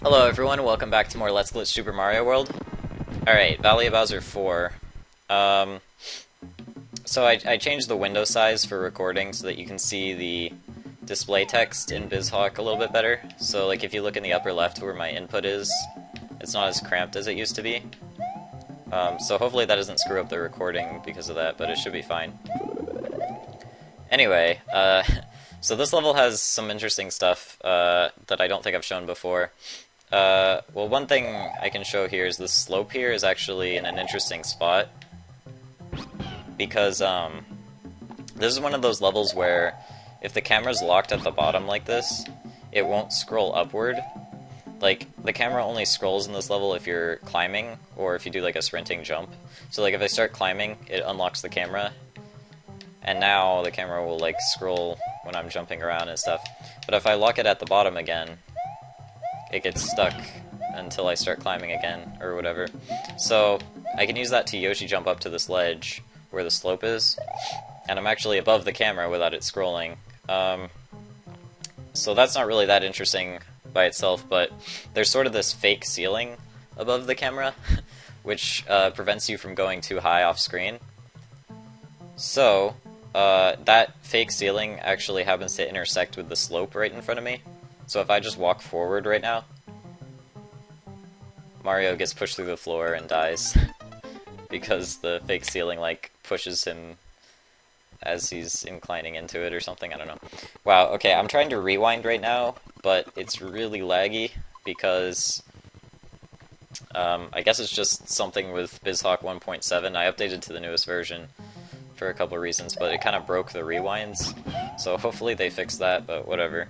Hello everyone, welcome back to more Let's Glitch Super Mario World. Alright, Valley of Bowser 4. Um, I changed the window size for recording so that you can see the display text in BizHawk a little bit better. So like if you look in the upper left where my input is, it's not as cramped as it used to be. So hopefully that doesn't screw up the recording because of that, but it should be fine. Anyway, so this level has some interesting stuff that I don't think I've shown before. Well, one thing I can show here is the slope here is actually in an interesting spot. Because, this is one of those levels where if the camera's locked at the bottom like this, it won't scroll upward. Like, the camera only scrolls in this level if you're climbing, or if you do like a sprinting jump. So like if I start climbing, it unlocks the camera, and now the camera will like scroll when I'm jumping around and stuff. But if I lock it at the bottom again, it gets stuck until I start climbing again, or whatever. So I can use that to Yoshi jump up to this ledge where the slope is, and I'm actually above the camera without it scrolling. So that's not really that interesting by itself, but there's sort of this fake ceiling above the camera, which prevents you from going too high off screen. So that fake ceiling actually happens to intersect with the slope right in front of me. So if I just walk forward right now, Mario gets pushed through the floor and dies because the fake ceiling like pushes him as he's inclining into it or something, I don't know. Wow, okay, I'm trying to rewind right now, but it's really laggy because I guess it's just something with BizHawk 1.7. I updated to the newest version for a couple reasons, but it kind of broke the rewinds, so hopefully they fix that, but whatever.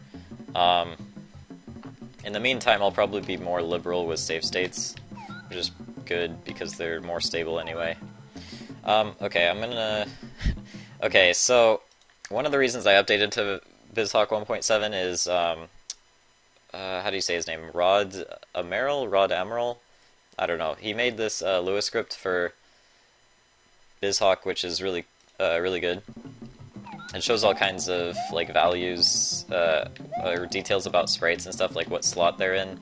In the meantime, I'll probably be more liberal with save states, which is good because they're more stable anyway. Okay, I'm gonna... Okay, so one of the reasons I updated to BizHawk 1.7 is, how do you say his name? Rod Amaral? I don't know. He made this Lua script for BizHawk, which is really good. It shows all kinds of like values or details about sprites and stuff, like what slot they're in,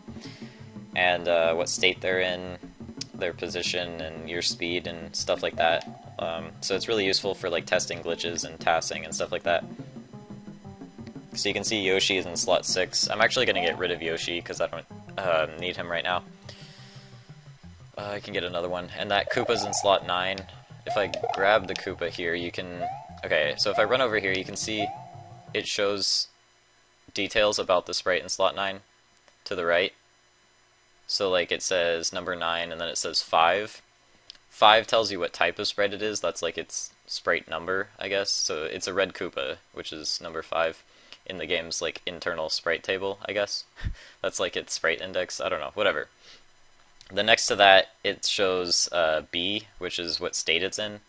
and what state they're in, their position, and your speed, and stuff like that. So it's really useful for like testing glitches and tassing and stuff like that. So you can see Yoshi is in slot 6. I'm actually going to get rid of Yoshi because I don't need him right now. I can get another one. And that Koopa's in slot 9. If I grab the Koopa here, you can... Okay, so if I run over here, you can see it shows details about the sprite in slot 9 to the right. So like it says number 9 and then it says 5. 5 tells you what type of sprite it is. That's like its sprite number, I guess. So it's a red Koopa, which is number 5 in the game's like internal sprite table, I guess. That's like its sprite index. I don't know, whatever. Then next to that, it shows B, which is what state it's in.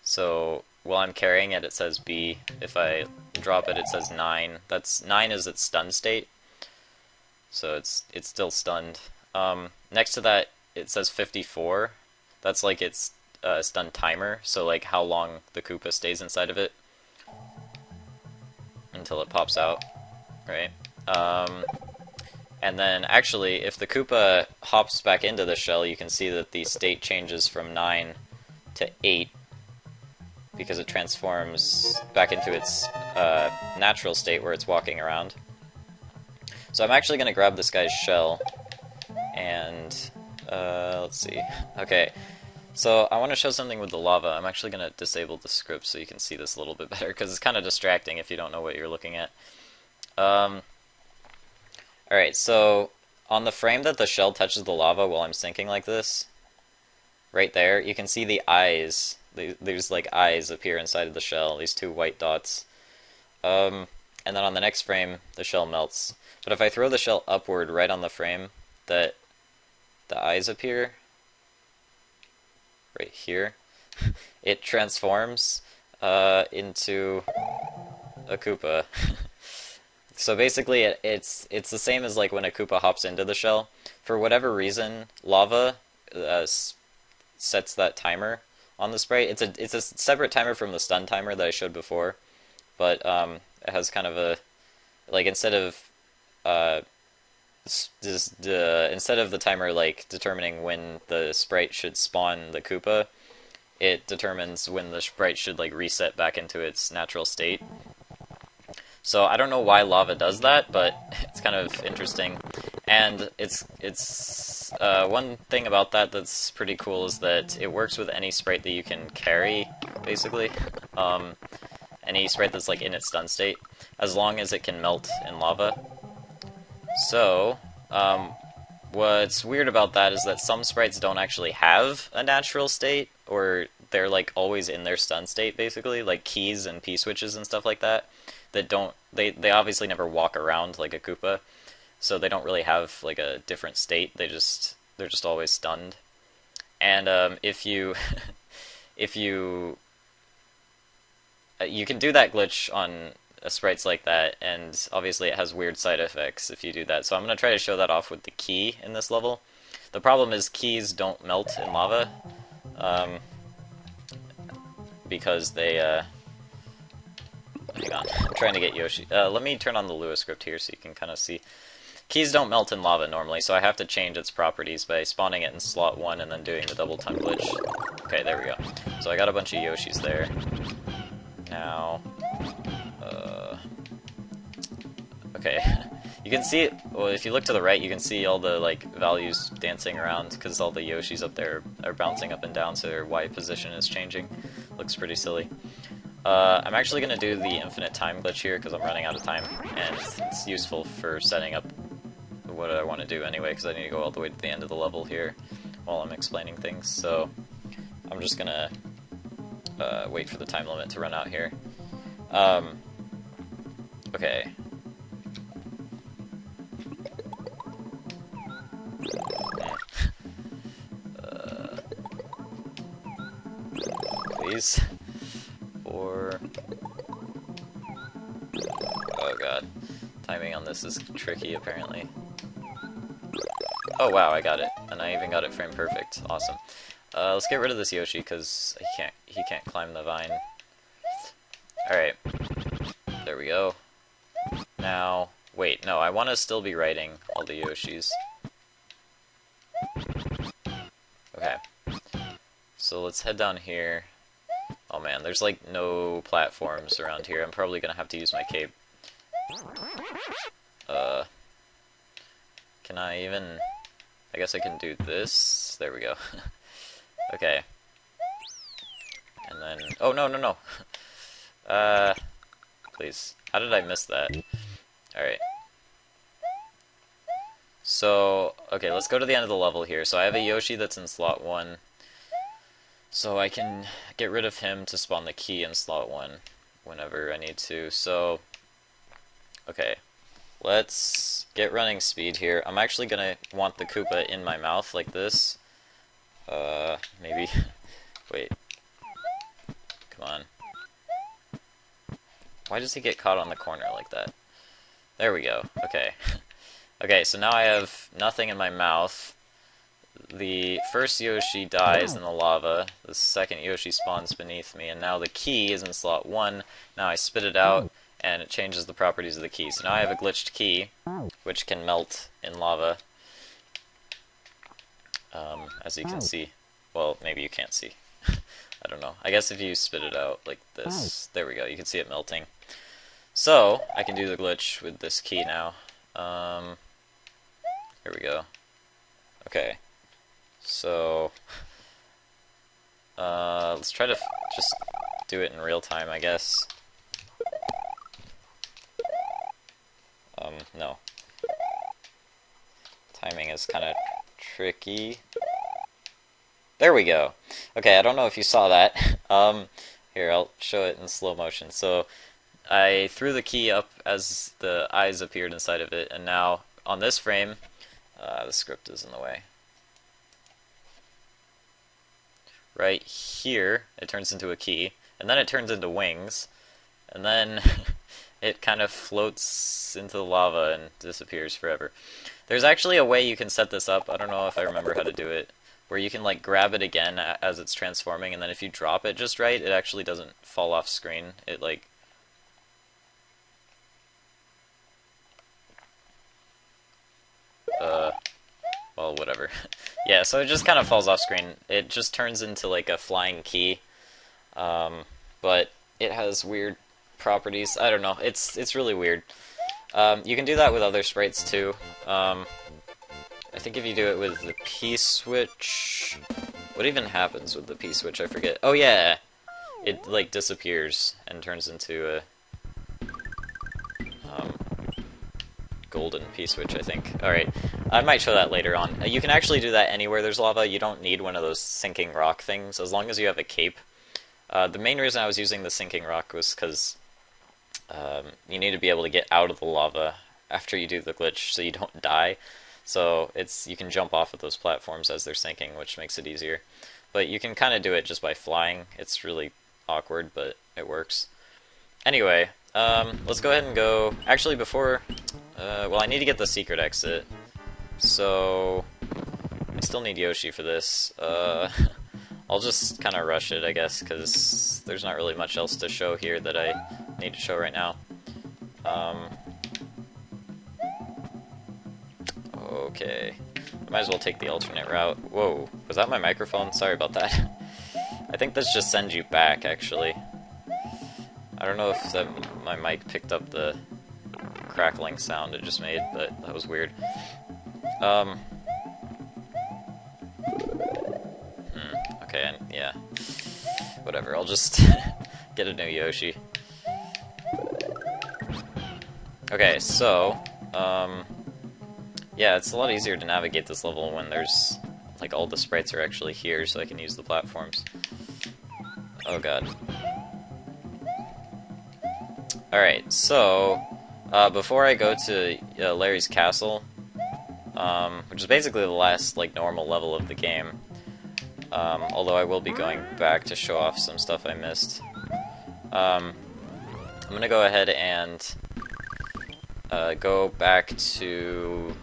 So while I'm carrying it, it says B. If I drop it, it says 9. That's 9 is its stun state. So it's still stunned. Next to that, it says 54. That's like its stun timer. So like how long the Koopa stays inside of it until it pops out, right? And then actually, if the Koopa hops back into the shell, you can see that the state changes from 9 to 8 because it transforms back into its natural state where it's walking around. So I'm actually going to grab this guy's shell, and let's see. Okay, so I want to show something with the lava. I'm actually going to disable the script so you can see this a little bit better, because it's kind of distracting if you don't know what you're looking at. Alright, so on the frame that the shell touches the lava while I'm sinking like this, right there, you can see the eyes. There's like eyes appear inside of the shell, these two white dots. And then on the next frame, the shell melts. But if I throw the shell upward right on the frame that the eyes appear, right here, it transforms into a Koopa. So basically, it's the same as like when a Koopa hops into the shell. For whatever reason, lava sets that timer on the sprite. It's a separate timer from the stun timer that I showed before, but it has kind of a like instead of just instead of the timer like determining when the sprite should spawn the Koopa, it determines when the sprite should like reset back into its natural state. So I don't know why lava does that, but it's kind of interesting. And it's one thing about that that's pretty cool is that it works with any sprite that you can carry, basically. Any sprite that's like in its stun state, as long as it can melt in lava. So, what's weird about that is that some sprites don't actually have a natural state, or they're like always in their stun state, basically, like keys and P-switches and stuff like that. They obviously never walk around like a Koopa, so they don't really have like a different state. They're just always stunned. And if you you can do that glitch on sprites like that, and obviously it has weird side effects if you do that. So I'm going to try to show that off with the key in this level. The problem is keys don't melt in lava, because they, hang on, I'm trying to get Yoshi. Let me turn on the Lua script here so you can kind of see. Keys don't melt in lava normally, so I have to change its properties by spawning it in slot 1 and then doing the double tongue glitch. Okay, there we go. So I got a bunch of Yoshis there. Now, okay, you can see, well, if you look to the right, you can see all the, like, values dancing around, because all the Yoshis up there are bouncing up and down, so their Y position is changing. Looks pretty silly. I'm actually going to do the infinite time glitch here, because I'm running out of time, and it's useful for setting up what I want to do anyway, because I need to go all the way to the end of the level here while I'm explaining things, so I'm just going to wait for the time limit to run out here. Okay. Please. 4. Oh god. Timing on this is tricky, apparently. Oh wow, I got it. And I even got it frame perfect. Awesome. Let's get rid of this Yoshi, because he can't climb the vine. Alright. There we go. Now, wait, no, I want to still be writing all the Yoshis. Okay. So let's head down here. Oh man, there's like no platforms around here. I'm probably gonna have to use my cape. Can I even... I guess I can do this. There we go. Okay. And then... Oh, no, no, no! Please. How did I miss that? Alright. So, okay, let's go to the end of the level here. So I have a Yoshi that's in slot 1. So I can get rid of him to spawn the key in slot 1 whenever I need to. So, okay. Let's get running speed here. I'm actually gonna want the Koopa in my mouth like this. Maybe. Wait. Come on. Why does he get caught on the corner like that? There we go. Okay. Okay, so now I have nothing in my mouth. The first Yoshi dies in the lava. The second Yoshi spawns beneath me, and now the key is in slot 1. Now I spit it out, and it changes the properties of the key. So now I have a glitched key, which can melt in lava. As you can see. Well, maybe you can't see. I don't know. I guess if you spit it out like this, there we go, you can see it melting. So, I can do the glitch with this key now. Here we go. Okay. So, let's try to just do it in real time, I guess. No. Timing is kind of tricky. There we go. Okay, I don't know if you saw that. Here, I'll show it in slow motion. So, I threw the key up as the eyes appeared inside of it, and now, on this frame, the script is in the way. Right here, it turns into a key, and then it turns into wings, and then it kind of floats into the lava and disappears forever. There's actually a way you can set this up, I don't know if I remember how to do it, where you can like grab it again as it's transforming, and then if you drop it just right, it actually doesn't fall off screen. It like... whatever. Yeah, so it just kind of falls off screen. It just turns into like a flying key, but it has weird properties. I don't know. It's really weird. You can do that with other sprites too. I think if you do it with the P-switch... What even happens with the P-switch? I forget. Oh yeah! It, like, disappears and turns into a... golden P-switch, I think. Alright, I might show that later on. You can actually do that anywhere there's lava. You don't need one of those sinking rock things, as long as you have a cape. The main reason I was using the sinking rock was because you need to be able to get out of the lava after you do the glitch so you don't die. So you can jump off of those platforms as they're sinking, which makes it easier. But you can kind of do it just by flying. It's really awkward, but it works. Anyway, let's go ahead and go... Actually, before... well, I need to get the secret exit. So... I still need Yoshi for this. I'll just kind of rush it, I guess, because there's not really much else to show here that I need to show right now. Okay. I might as well take the alternate route. Whoa, was that my microphone? Sorry about that. I think this just sends you back, actually. I don't know if my mic picked up the crackling sound it just made, but that was weird. Okay, yeah. Whatever, I'll just get a new Yoshi. Okay, so, yeah, it's a lot easier to navigate this level when there's, like, all the sprites are actually here, so I can use the platforms. Oh god. Alright, so, before I go to Larry's castle, which is basically the last, like, normal level of the game, although I will be going back to show off some stuff I missed, I'm gonna go ahead and go back to...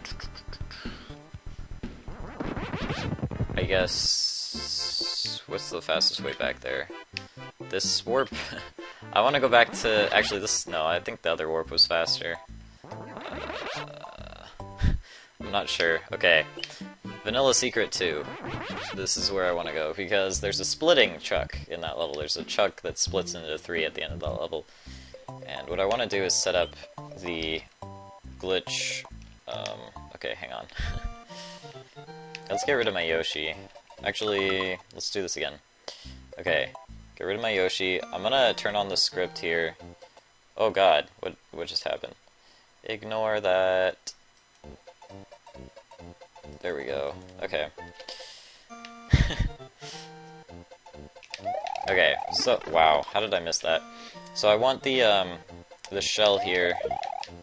I guess... What's the fastest way back there? This warp? I want to go back to... Actually, this... No, I think the other warp was faster. I'm not sure. Okay. Vanilla Secret 2. This is where I want to go, because there's a splitting chuck in that level. There's a chuck that splits into 3 at the end of that level. And what I want to do is set up the glitch... okay, hang on. Let's get rid of my Yoshi. Actually, let's do this again. Okay, get rid of my Yoshi. I'm gonna turn on the script here. Oh god, what just happened? Ignore that. There we go. Okay. Okay, so, wow, how did I miss that? So I want the shell here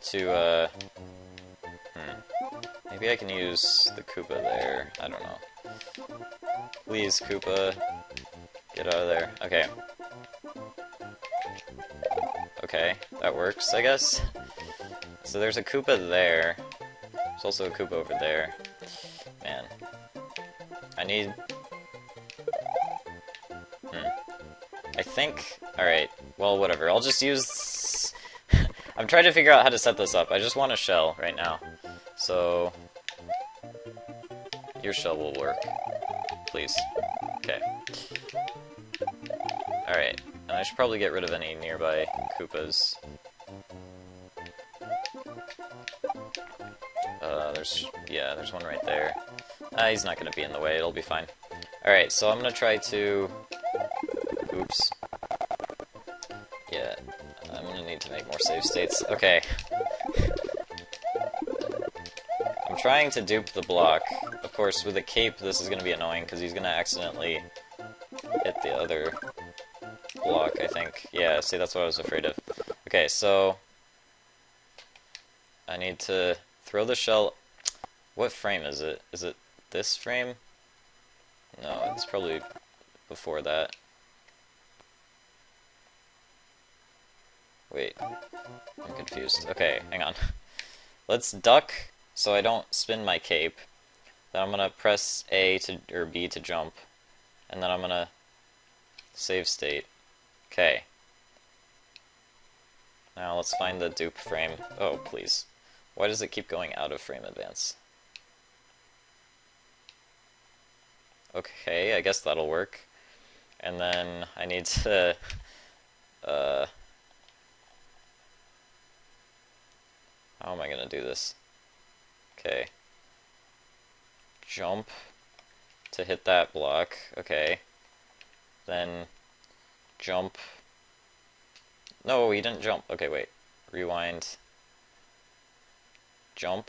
to, maybe I can use the Koopa there. I don't know. Please, Koopa, get out of there. Okay. Okay, that works, I guess. So there's a Koopa there. There's also a Koopa over there. Man. I need... I think... Alright, well, whatever. I'll just use... I'm trying to figure out how to set this up. I just want a shell right now. So... Your shell will work. Please. Okay. Alright. And I should probably get rid of any nearby Koopas. There's one right there. He's not gonna be in the way, it'll be fine. Alright, so I'm gonna try to... Oops. Yeah, I'm gonna need to make more save states. Okay. I'm trying to dupe the block. Of course, with a cape, this is gonna be annoying, because he's gonna accidentally hit the other block, I think. Yeah, see, that's what I was afraid of. Okay, so... I need to throw the shell... What frame is it? Is it this frame? No, it's probably before that. Wait, I'm confused. Okay, hang on. Let's duck so I don't spin my cape. Then I'm gonna press A to, or B to jump. And then I'm gonna save state. Okay. Now let's find the dupe frame. Oh, please. Why does it keep going out of frame advance? Okay, I guess that'll work. And then I need to, how am I gonna do this? Okay. Jump to hit that block. Okay. Then jump. No, he didn't jump. Okay, wait. Rewind. Jump.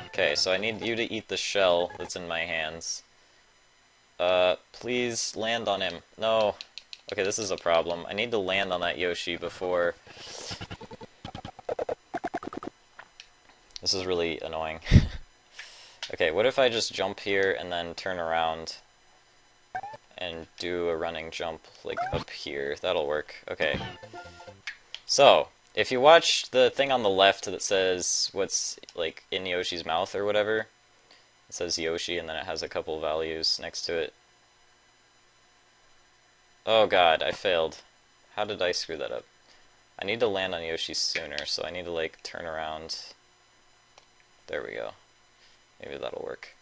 Okay, so I need you to eat the shell that's in my hands. Please land on him. No. Okay, this is a problem. I need to land on that Yoshi before... This is really annoying. Okay, what if I just jump here and then turn around and do a running jump, like, up here? That'll work. Okay. So, if you watch the thing on the left that says what's, like, in Yoshi's mouth or whatever, it says Yoshi and then it has a couple values next to it. Oh god, I failed. How did I screw that up? I need to land on Yoshi sooner, so I need to, like, turn around. There we go. Maybe that'll work.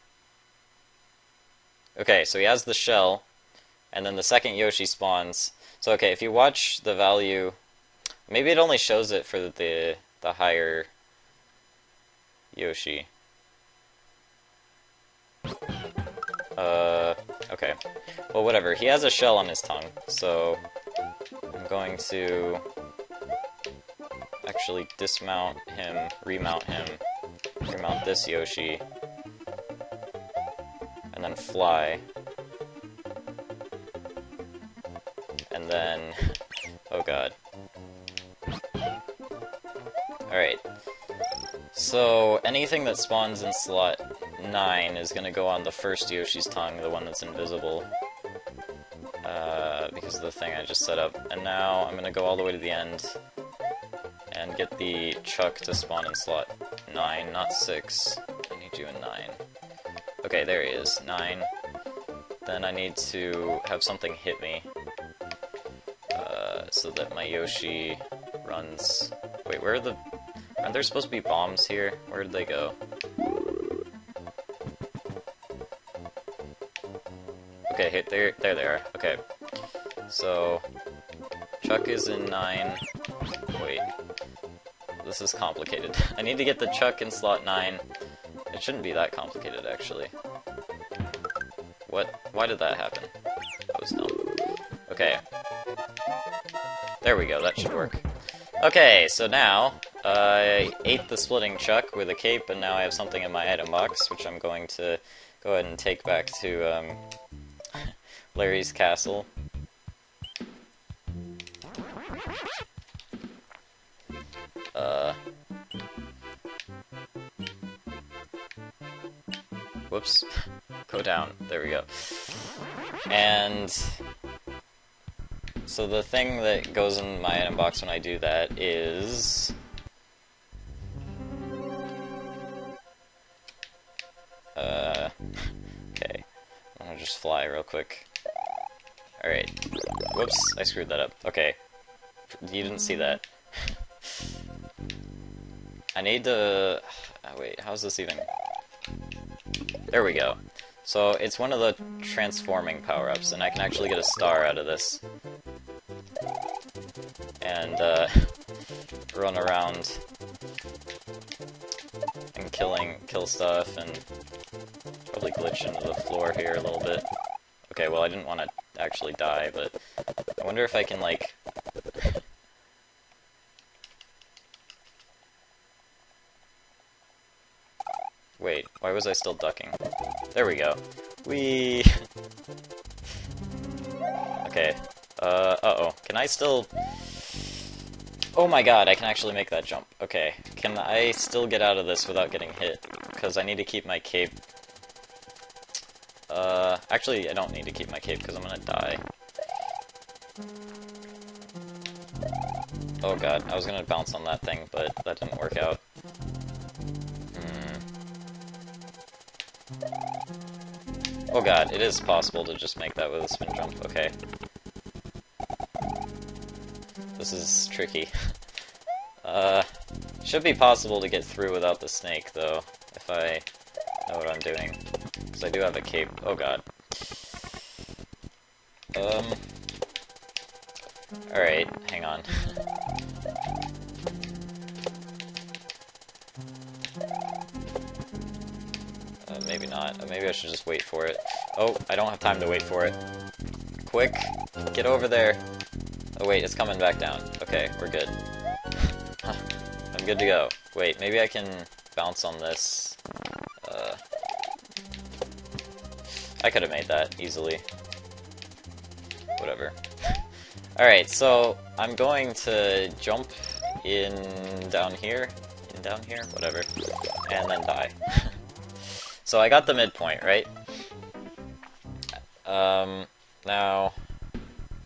Okay, so he has the shell, and then the second Yoshi spawns. So okay, if you watch the value, maybe it only shows it for the higher Yoshi. Okay. Well, whatever. He has a shell on his tongue, so I'm going to actually dismount him, remount him, remount this Yoshi, and then fly. And then... oh god. Alright. So, anything that spawns in slot 9 is gonna go on the first Yoshi's tongue, the one that's invisible. Because of the thing I just set up. And now I'm gonna go all the way to the end and get the Chuck to spawn in slot 9, not 6. I need you in 9. Okay, there he is, 9. Then I need to have something hit me. So that my Yoshi runs... Wait, where are the... Aren't there supposed to be bombs here? Where did they go? Okay, hit there they are. Okay. So... Chuck is in 9... Wait. This is complicated. I need to get the Chuck in slot 9. It shouldn't be that complicated, actually. What? Why did that happen? That was dumb. Okay. There we go, that should work. Okay, so now, I ate the splitting Chuck with a cape, and now I have something in my item box, which I'm going to go ahead and take back to, Larry's castle. Whoops. Go down. There we go. And... so the thing that goes in my item box when I do that is... okay. I'm gonna just fly real quick. Alright. Whoops, I screwed that up. Okay. You didn't see that. I need to... oh, wait, how's this even... there we go. So, it's one of the transforming power-ups, and I can actually get a star out of this. And, run around and kill stuff, and probably glitch into the floor here a little bit. Okay, well, I didn't want to actually die, but I wonder if I can, like... wait, why was I still ducking? There we go. Whee! Okay. Uh-oh. Can I still... oh my god, I can actually make that jump. Okay. Can I still get out of this without getting hit? Because I need to keep my cape. Actually, I don't need to keep my cape because I'm gonna die. Oh god, I was gonna bounce on that thing, but that didn't work out. Oh god, it is possible to just make that with a spin jump. Okay. This is tricky. Should be possible to get through without the snake, though, if I know what I'm doing. Because I do have a cape. Oh god. Alright, hang on. Maybe not. Maybe I should just wait for it. Oh, I don't have time to wait for it. Quick! Get over there! Oh wait, it's coming back down. Okay, we're good. I'm good to go. Wait, maybe I can bounce on this. I could have made that easily. Whatever. Alright, so I'm going to jump in down here, whatever, and then die. So I got the midpoint, right? Now,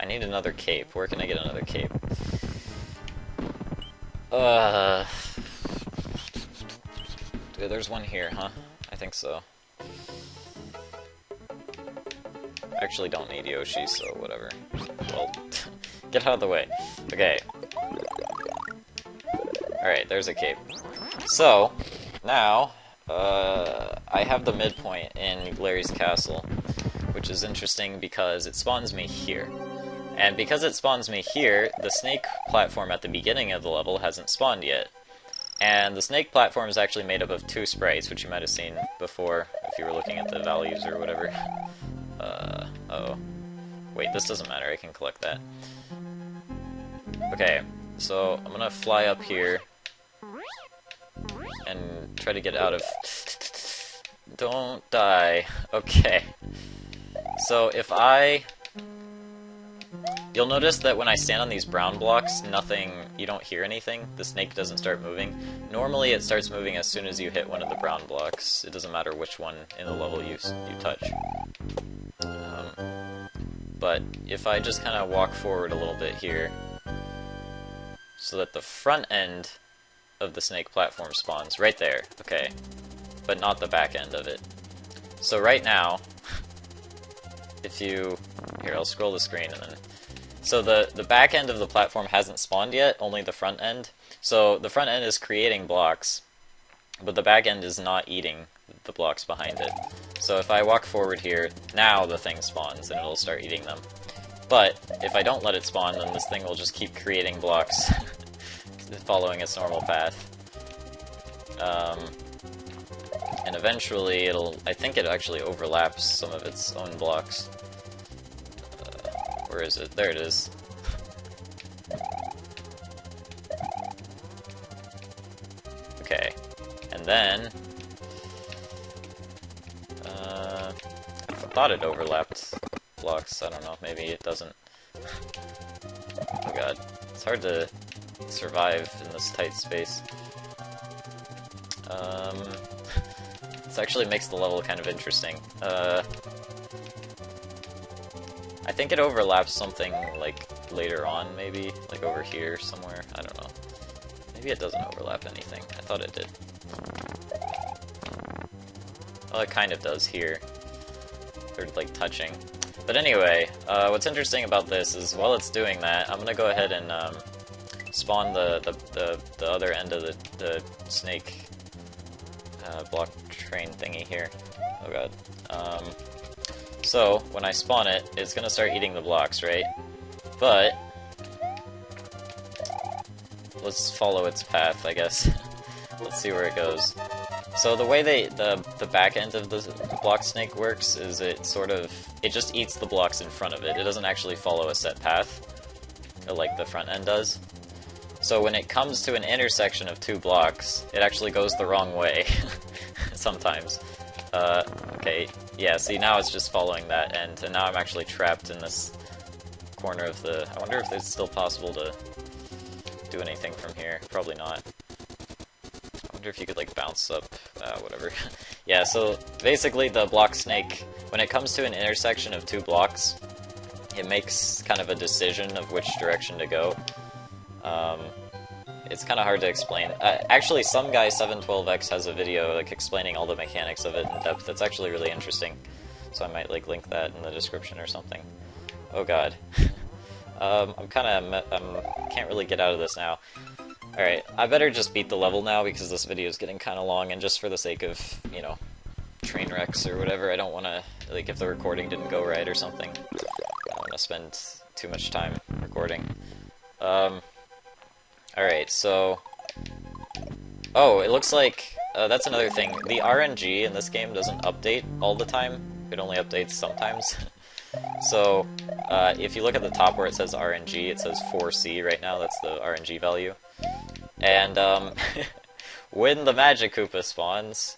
I need another cape. Where can I get another cape? There's one here, huh? I think so. I actually don't need Yoshi, so whatever. Well, get out of the way. Okay. Alright, there's a cape. So, now, I have the midpoint in Larry's castle, which is interesting because it spawns me here. And because it spawns me here, the snake platform at the beginning of the level hasn't spawned yet. And the snake platform is actually made up of 2 sprites, which you might have seen before if you were looking at the values or whatever. Uh-oh. Wait, this doesn't matter, I can collect that. Okay, so I'm gonna fly up here and try to get out of... Don't die. Okay. So if I... You'll notice that when I stand on these brown blocks, you don't hear anything. The snake doesn't start moving. Normally it starts moving as soon as you hit one of the brown blocks. It doesn't matter which one in the level you touch. But if I just kind of walk forward a little bit here, so that the front end of the snake platform spawns right there, okay, but not the back end of it. So right now, if you... Here, I'll scroll the screen and then... So the back end of the platform hasn't spawned yet, only the front end. So the front end is creating blocks, but the back end is not eating the blocks behind it. So if I walk forward here, now the thing spawns and it'll start eating them. But if I don't let it spawn, then this thing will just keep creating blocks, following its normal path. And eventually I think it actually overlaps some of its own blocks. Where is it? There it is. Okay. And then... I thought it overlapped blocks. I don't know. Maybe it doesn't. Oh god. It's hard to survive in this tight space. This actually makes the level kind of interesting. I think it overlaps something, like, later on, maybe? Like over here somewhere? I don't know. Maybe it doesn't overlap anything. I thought it did. Well, it kind of does here. They're, like, touching. But anyway, what's interesting about this is, while it's doing that, I'm gonna go ahead and, spawn the other end of the snake, block train thingy here. Oh god. So, when I spawn it, it's gonna start eating the blocks, right? But... let's follow its path, I guess. Let's see where it goes. So the way the back end of the block snake works is it just eats the blocks in front of it. It doesn't actually follow a set path, like the front end does. So when it comes to an intersection of 2 blocks, it actually goes the wrong way. Sometimes. Okay, yeah, see, now it's just following that end, and now I'm actually trapped in this corner of the... I wonder if it's still possible to do anything from here. Probably not. I wonder if you could, like, bounce up, whatever. Yeah, so basically the block snake, when it comes to an intersection of 2 blocks, it makes kind of a decision of which direction to go. It's kind of hard to explain. Actually, some guy, 712X, has a video like explaining all the mechanics of it in depth. It's actually really interesting, so I might like link that in the description or something. Oh god. Can't really get out of this now. Alright, I better just beat the level now because this video is getting kind of long, and just for the sake of, you know, train wrecks or whatever. I don't want to, like, if the recording didn't go right or something, I don't want to spend too much time recording. Alright, so... Oh, it looks like... that's another thing. The RNG in this game doesn't update all the time. It only updates sometimes. So, if you look at the top where it says RNG, it says 4C right now. That's the RNG value. And, when the Magic Koopa spawns...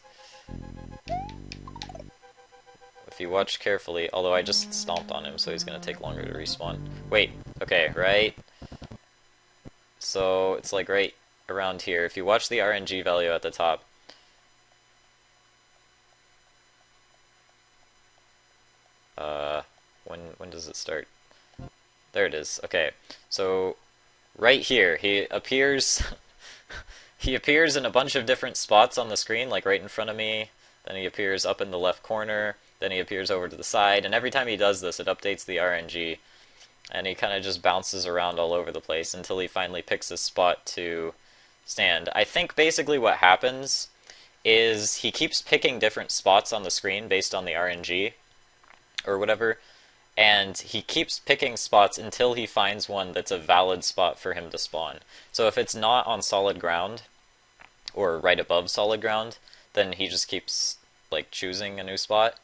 If you watch carefully, although I just stomped on him, so he's gonna take longer to respawn. Wait, okay, right? So, it's like right around here. If you watch the RNG value at the top, when does it start? There it is. Okay, so right here, he appears he appears in a bunch of different spots on the screen, like right in front of me, then he appears up in the left corner, then he appears over to the side, and every time he does this, it updates the RNG, and he kind of just bounces around all over the place until he finally picks a spot to stand. I think basically what happens is he keeps picking different spots on the screen based on the RNG, or whatever, and he keeps picking spots until he finds one that's a valid spot for him to spawn. So if it's not on solid ground, or right above solid ground, then he just keeps, like, choosing a new spot.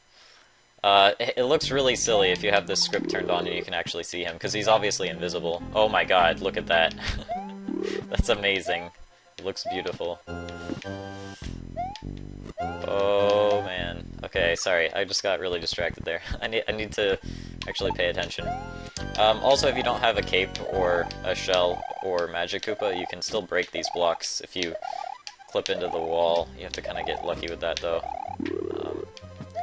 It looks really silly if you have this script turned on and you can actually see him, because he's obviously invisible. Oh my god, look at that. That's amazing. It looks beautiful. Oh man. Okay, sorry, I just got really distracted there. I need to actually pay attention. Also, if you don't have a cape or a shell or Magic Koopa, you can still break these blocks if you clip into the wall. You have to kind of get lucky with that, though.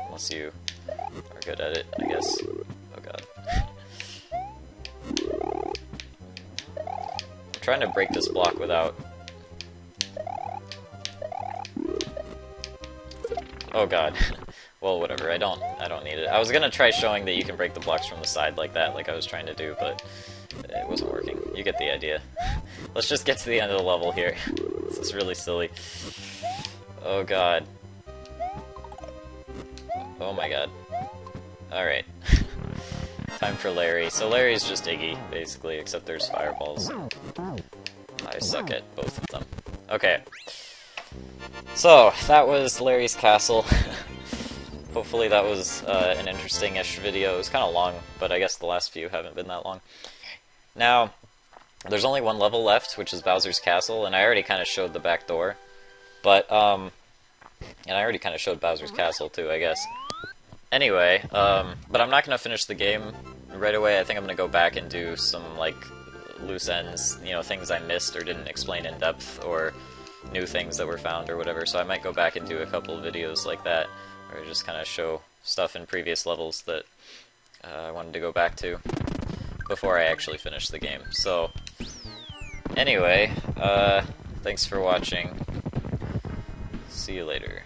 Unless you are good at it, I guess. Oh god. I'm trying to break this block without... Oh god. Well, whatever, I don't need it. I was gonna try showing that you can break the blocks from the side like that, like I was trying to do, but it wasn't working. You get the idea. Let's just get to the end of the level here. This is really silly. Oh god. Oh my god. Alright. Time for Larry. So Larry's just Iggy, basically, except there's fireballs. I suck at both of them. Okay. So, that was Larry's Castle. Hopefully that was an interesting-ish video. It was kind of long, but I guess the last few haven't been that long. Now, there's only one level left, which is Bowser's Castle, and I already kind of showed the back door. But, and I already kind of showed Bowser's Castle too, I guess. Anyway, but I'm not going to finish the game right away. I think I'm going to go back and do some, like, loose ends, you know, things I missed or didn't explain in depth, or new things that were found or whatever. So I might go back and do a couple of videos like that, or just kind of show stuff in previous levels that I wanted to go back to before I actually finish the game. So, anyway, thanks for watching. See you later.